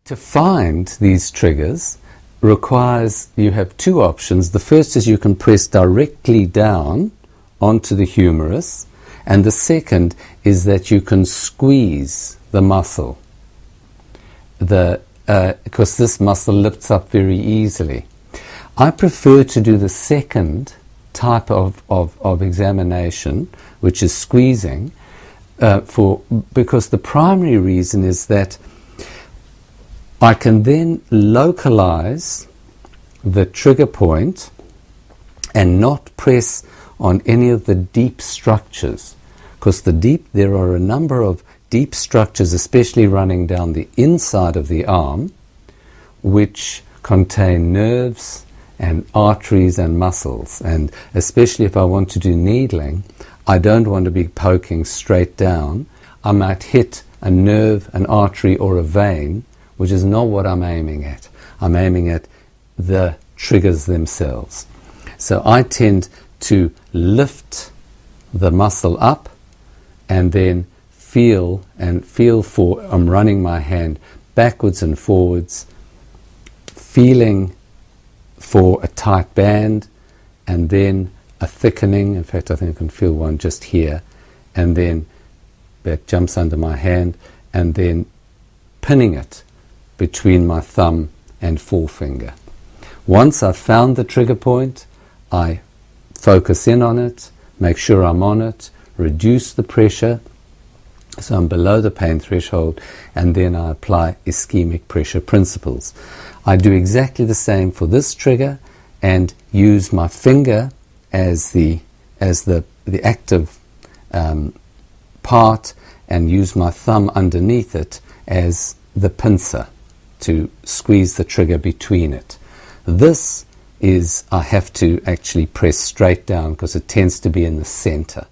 To find these triggers requires you have two options. The first is you can press directly down onto the humerus, and the second is that you can squeeze the muscle, because this muscle lifts up very easily. I prefer to do the second type of examination, which is squeezing, because the primary reason is that I can then localize the trigger point and not press on any of the deep structures, because there are a number of deep structures, especially running down the inside of the arm, which contain nerves and arteries and muscles. And especially if I want to do needling, I don't want to be poking straight down. I might hit a nerve, an artery, or a vein, which is not what I'm aiming at. I'm aiming at the triggers themselves. So I tend to lift the muscle up and then feel for, I'm running my hand backwards and forwards, feeling for a tight band, and then a thickening. In fact, I think I can feel one just here, and then that jumps under my hand, and then pinning it between my thumb and forefinger. Once I've found the trigger point, I focus in on it, make sure I'm on it, reduce the pressure so I'm below the pain threshold, and then I apply ischemic pressure principles. I do exactly the same for this trigger and use my finger as the active part, and use my thumb underneath it as the pincer to squeeze the trigger between it. This is, I have to actually press straight down because it tends to be in the center.